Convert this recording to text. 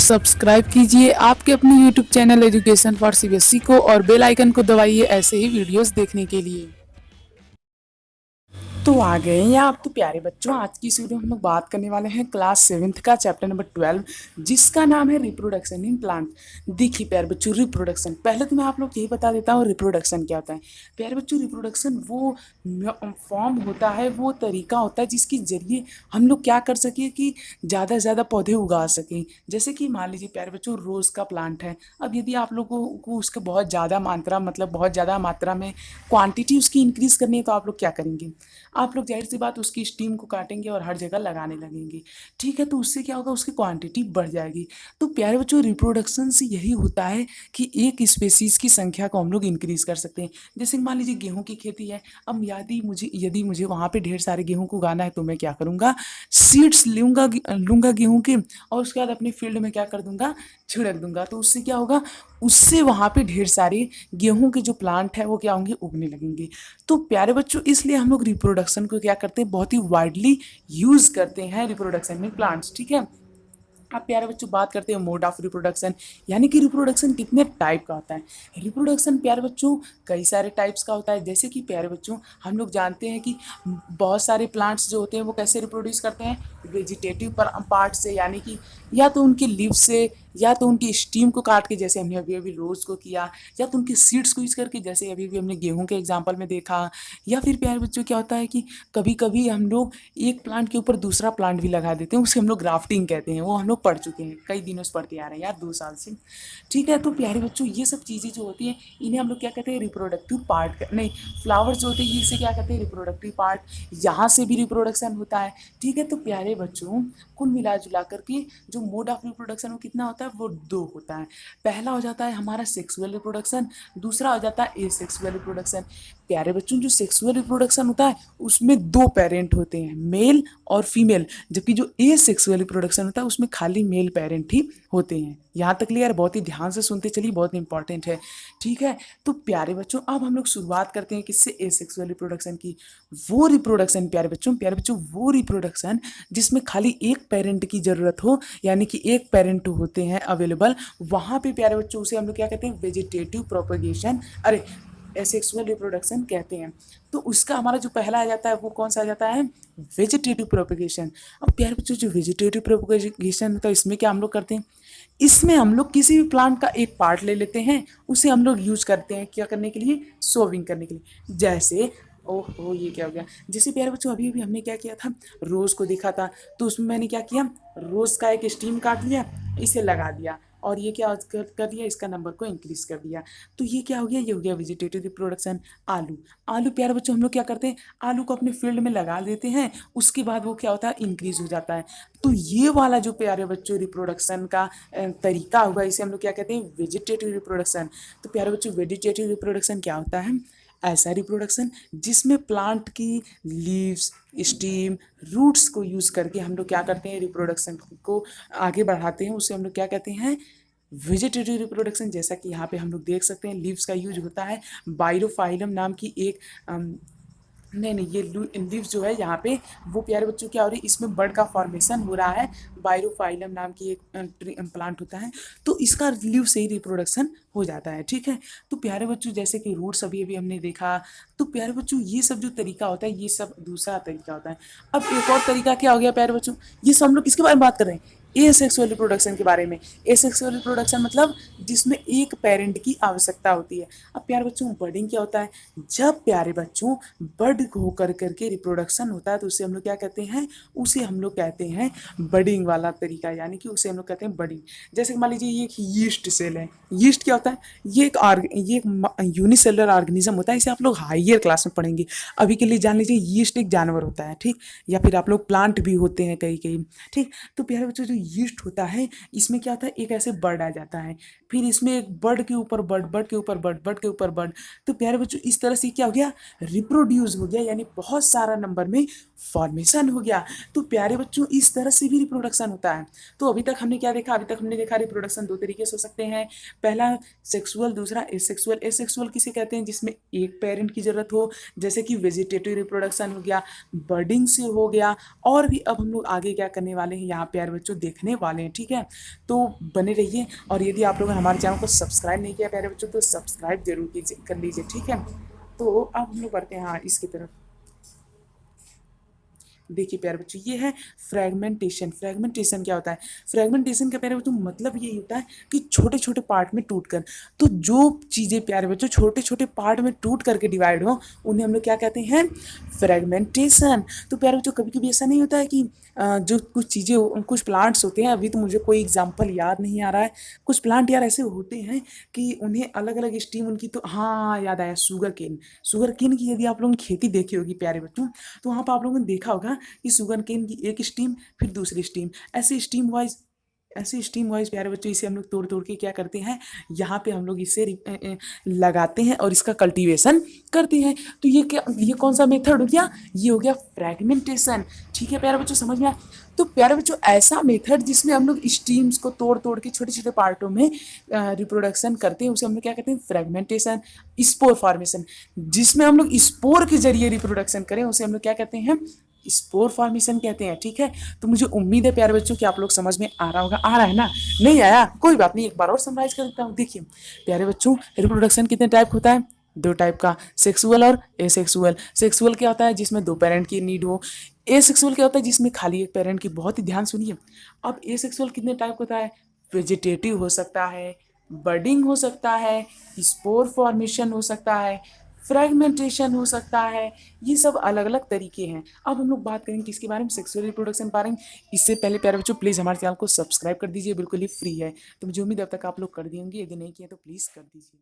Subscribe कीजिए आपके अपने YouTube channel education for CBSE को और बेल आइकन को दबाइए ऐसे ही वीडियोस देखने के लिए। तो आ गए हैं आप तो प्यारे बच्चों, आज की इस वीडियो में हम लोग बात करने वाले हैं क्लास 7th का चैप्टर नंबर 12 जिसका नाम है रिप्रोडक्शन इन प्लांट। देखिए प्यारे बच्चों, रिप्रोडक्शन पहले तो मैं आप लोग यही बता देता हूँ रिप्रोडक्शन क्या होता है। प्यारे बच्चों, रिप्रोडक्शन वो फॉर्म होता है, वो तरीका होता है जिसके जरिए हम लोग क्या कर सके कि ज़्यादा से ज़्यादा पौधे उगा सकें। जैसे कि मान लीजिए प्यारे बच्चों, रोज़ का प्लांट है। अब यदि आप लोगों को उसके बहुत ज़्यादा मात्रा मतलब बहुत ज़्यादा मात्रा में क्वांटिटी उसकी इंक्रीज़ करनी है तो आप लोग क्या करेंगे, आप लोग जाहिर सी बात उसकी स्टीम को काटेंगे और हर जगह लगाने लगेंगे। ठीक है, तो उससे क्या होगा, उसकी क्वांटिटी बढ़ जाएगी। तो प्यारे बच्चों, रिप्रोडक्शन से यही होता है कि एक स्पेसीज की संख्या को हम लोग इंक्रीज कर सकते हैं। जैसे मान लीजिए गेहूं की खेती है। अब यदि मुझे वहाँ पे ढेर सारे गेहूं को उगाना है तो मैं क्या करूँगा, सीड्स लूँगा गेहूं के और उसके बाद अपने फील्ड में क्या कर दूंगा, छिड़क दूंगा। तो उससे क्या होगा, उससे वहाँ पे ढेर सारे गेहूं के जो प्लांट है वो क्या होंगे, उगने लगेंगे। तो प्यारे बच्चों, इसलिए हम लोग रिप्रोडक्शन को क्या करते हैं, बहुत ही वाइडली यूज करते हैं रिप्रोडक्शन में प्लांट्स। ठीक है, अब प्यारे बच्चों बात करते हैं मोड ऑफ रिप्रोडक्शन, यानी कि रिप्रोडक्शन कितने टाइप का होता है। रिप्रोडक्शन प्यारे बच्चों कई सारे टाइप्स का होता है। जैसे कि प्यारे बच्चों हम लोग जानते हैं कि बहुत सारे प्लांट्स जो होते हैं वो कैसे रिप्रोड्यूस करते हैं, वेजिटेटिव पार्ट से, यानी कि या तो उनके लीव से, या तो उनकी स्टीम को काट के जैसे हमने अभी अभी रोज़ को किया, या तो उनके सीड्स को यूज करके जैसे अभी अभी हमने गेहूं के एग्जाम्पल में देखा। या फिर प्यारे बच्चों क्या होता है कि कभी कभी हम लोग एक प्लांट के ऊपर दूसरा प्लांट भी लगा देते हैं, उसे हम लोग ग्राफ्टिंग कहते हैं। वो हम लोग पढ़ चुके हैं, कई दिनों से पढ़ते आ रहे हैं यार, 2 साल से। ठीक है, तो प्यारे बच्चों ये सब चीज़ें जो होती हैं इन्हें हम लोग क्या कहते हैं, रिप्रोडक्टिव पार्ट। नहीं, फ्लावर्स जो होते हैं इसे क्या कहते हैं, रिप्रोडक्टिव पार्ट। यहाँ से भी रिप्रोडक्शन होता है। ठीक है, तो प्यारे बच्चों कुल मिला जुला करके जो मोड ऑफ रिप्रोडक्शन वो कितना होता है, वो 2 होता है। पहला हो जाता है हमारा सेक्सुअल रिप्रोडक्शन, दूसरा हो जाता है एसेक्सुअल रिप्रोडक्शन। प्यारे बच्चों, जो सेक्सुअल रिप्रोडक्शन होता है उसमें 2 पेरेंट होते हैं, मेल और फीमेल। जबकि जो एसेक्सुअल रिप्रोडक्शन होता है उसमें खाली मेल पेरेंट ही होते हैं। यहाँ तक क्लियर, बहुत ही ध्यान से सुनते चलिए, बहुत इंपॉर्टेंट है। ठीक है, तो प्यारे बच्चों अब हम लोग शुरुआत करते हैं किससे, एसेक्सुअल रिप्रोडक्शन की। वो रिप्रोडक्शन प्यारे बच्चों वो रिप्रोडक्शन जिसमें खाली एक पेरेंट की जरूरत हो, यानी कि एक पेरेंट होते हैं अवेलेबल, वहाँ पे प्यारे बच्चों उसे हम लोग क्या कहते हैं, वेजिटेटिव प्रोपगेशन, अरे एसेक्सुअल रिप्रोडक्शन कहते हैं। तो उसका हमारा जो पहला आ जाता है वो कौन सा आ जाता है, वेजिटेटिव प्रोपगेशन। अब प्यारे बच्चों जो वेजिटेटिव प्रोपगेशन होता है इसमें क्या हम लोग करते हैं, इसमें हम लोग किसी भी प्लांट का एक पार्ट ले लेते हैं, उसे हम लोग यूज करते हैं क्या करने के लिए, सोविंग करने के लिए। जैसे ओहो ये क्या हो गया, जैसे प्यारे बच्चों अभी अभी हमने क्या किया था, रोज़ को देखा था। तो उसमें मैंने क्या किया, रोज़ का एक स्टीम काट लिया, इसे लगा दिया और ये क्या कर दिया, इसका नंबर को इंक्रीज कर दिया। तो ये क्या हो गया, ये हो गया वेजिटेटिव रिप्रोडक्शन। आलू आलू प्यारे बच्चों हम लोग क्या करते हैं, आलू को अपने फील्ड में लगा देते हैं, उसके बाद वो क्या होता है, इंक्रीज हो जाता है। तो ये वाला जो प्यारे बच्चों रिप्रोडक्शन का तरीका होगा इसे हम लोग क्या कहते हैं, वेजिटेटिव रिप्रोडक्शन। तो प्यारे बच्चों वेजिटेटिव रिप्रोडक्शन क्या होता है, ऐसा रिप्रोडक्शन जिसमें प्लांट की लीव्स, स्टीम, रूट्स को यूज करके हम लोग क्या करते हैं, रिप्रोडक्शन को आगे बढ़ाते हैं, उसे हम लोग क्या कहते हैं, वेजिटेटिव रिप्रोडक्शन। जैसा कि यहाँ पे हम लोग देख सकते हैं लीव्स का यूज होता है, बाइरोफाइलम नाम की एक नहीं नहीं ये लीव्स जो है यहाँ पे वो प्यारे बच्चों क्या हो रही है, इसमें बर्ड का फॉर्मेशन हो रहा है। बाइरोफाइलम नाम की एक प्लांट होता है, तो इसका लीव से ही रिप्रोडक्शन हो जाता है। ठीक है, तो प्यारे बच्चों जैसे कि रूट्स अभी अभी हमने देखा, तो प्यारे बच्चों ये सब जो तरीका होता है ये सब दूसरा तरीका होता है। अब एक और तरीका क्या हो गया प्यारे बच्चों, ये सब हम लोग किसके बारे में बात कर रहे हैं, एसेक्सुअल रिप्रोडक्शन के बारे में। एसेक्सुअल रिप्रोडक्शन मतलब जिसमें एक पेरेंट की आवश्यकता होती है। अब प्यारे बच्चों बर्डिंग क्या होता है, जब प्यारे बच्चों बर्ड हो कर करके रिप्रोडक्शन होता है तो उसे हम लोग क्या कहते हैं, उसे हम लोग कहते हैं बर्डिंग वाला तरीका, यानी कि उसे हम लोग कहते हैं बर्डिंग। जैसे कि मान लीजिए ये एक यीस्ट सेल है। यीस्ट क्या होता है, ये एक यूनिसेलुलर ऑर्गेनिज्म होता है, इसे आप लोग हायर क्लास में पढ़ेंगे। अभी के लिए जान लीजिए यीस्ट एक जानवर होता है, ठीक, या फिर आप लोग प्लांट भी होते हैं कई कई। ठीक, तो प्यारे बच्चों जो यीस्ट होता है इसमें क्या होता है, एक ऐसे बर्ड आ जाता है, फिर इसमें एक बर्ड के ऊपर बर्ड, बर्ड के ऊपर बर्ड, बर्ड के ऊपर बर्ड। तो प्यारे बच्चों इस तरह से क्या हो गया, रिप्रोड्यूस हो गया, यानी बहुत सारा नंबर में फॉर्मेशन हो गया। तो प्यारे बच्चों इस तरह से भी रिप्रोडक्शन रिप्रोडक्शन होता है। तो अभी तक हमने क्या देखा, अभी तक हमने देखा रिप्रोडक्शन दो तरीके से हो सकते हैं, पहला सेक्सुअल, दूसरा एसेक्सुअल। एसेक्सुअल किसे कहते हैं, जिसमें एक पेरेंट की जरूरत हो, जैसे कि वेजिटेटिव रिप्रोडक्शन हो गया, बर्डिंग से हो गया, और भी अब हम लोग आगे क्या करने वाले हैं यहाँ प्यारे बच्चों देखने वाले हैं। ठीक है, तो बने रहिए, और यदि आप लोगों ने हमारे चैनल को सब्सक्राइब नहीं किया प्यारे बच्चों तो सब्सक्राइब जरूर कीजिए, कर लीजिए। ठीक है, तो अब हम लोग बढ़ते हैं हाँ इसकी तरफ। देखिए प्यारे बच्चों, ये है फ्रेगमेंटेशन। फ्रेगमेंटेशन क्या होता है, फ्रेगमेंटेशन का प्यारे बच्चों मतलब यही होता है कि छोटे छोटे पार्ट में टूट कर, तो जो चीज़ें प्यारे बच्चों छोटे छोटे पार्ट में टूट करके डिवाइड हो उन्हें हम लोग क्या कहते हैं, फ्रेगमेंटेशन। तो प्यारे बच्चों कभी कभी ऐसा नहीं होता है कि जो कुछ चीज़ें, कुछ प्लांट्स होते हैं, अभी तो मुझे कोई एग्जाम्पल याद नहीं आ रहा है, कुछ प्लांट यार ऐसे होते हैं कि उन्हें अलग अलग स्टीम उनकी, तो हाँ याद आया, शुगर केन। शुगर केन की यदि आप लोगों ने खेती देखी होगी प्यारे बच्चों, तो वहाँ पर आप लोगों ने देखा होगा कि शुगर केन की एक स्टीम, फिर दूसरी स्टीम, ऐसे स्टीम वाइज प्यारे बच्चों इसे हम लोग तोड़ तोड़ के क्या करते हैं, यहाँ पे हम लोग इसे लगाते हैं और इसका कल्टीवेशन करते हैं। तो ये क्या, ये कौन सा मेथड हो गया, ये हो गया फ्रेगमेंटेशन। ठीक है प्यारे बच्चों, समझ में आया। तो प्यारे बच्चों ऐसा मेथड जिसमें हम लोग स्टीम्स को तोड़ तोड़ के छोटे छोटे पार्टों में रिप्रोडक्शन करते हैं, उसे हम लोग क्या कहते हैं, फ्रेगमेंटेशन। स्पोर फॉर्मेशन, जिसमें हम लोग स्पोर के जरिए रिप्रोडक्शन करें, उसे हम लोग क्या कहते हैं, स्पोर फॉर्मेशन कहते हैं। ठीक है, तो मुझे उम्मीद है प्यारे बच्चों कि आप लोग समझ में आ रहा होगा, आ रहा है ना, नहीं आया कोई बात नहीं, एक बार और समराइज कर देता हूँ। देखिए प्यारे बच्चों, रिप्रोडक्शन कितने टाइप होता है, दो टाइप का, सेक्सुअल और एसेक्सुअल। सेक्सुअल क्या होता है, जिसमें दो पेरेंट की नीड हो। एसेक्सुअल क्या होता है, जिसमें खाली एक पेरेंट की। बहुत ही ध्यान सुनिए, अब एसेक्सुअल कितने टाइप होता है, वेजिटेटिव हो सकता है, बर्डिंग हो सकता है, स्पोर फॉर्मेशन हो सकता है, फ्रेगमेंटेशन हो सकता है। ये सब अलग अलग तरीके हैं। अब हम लोग बात करेंगे किसके बारे में, सेक्सुअल रिप्रोडक्शन बारे में। इससे पहले प्यारे बच्चों प्लीज़ हमारे चैनल को सब्सक्राइब कर दीजिए, बिल्कुल ही फ्री है। तो मुझे उम्मीद है अब तक आप लोग कर दिए होंगे, यदि नहीं किया तो प्लीज़ कर दीजिए।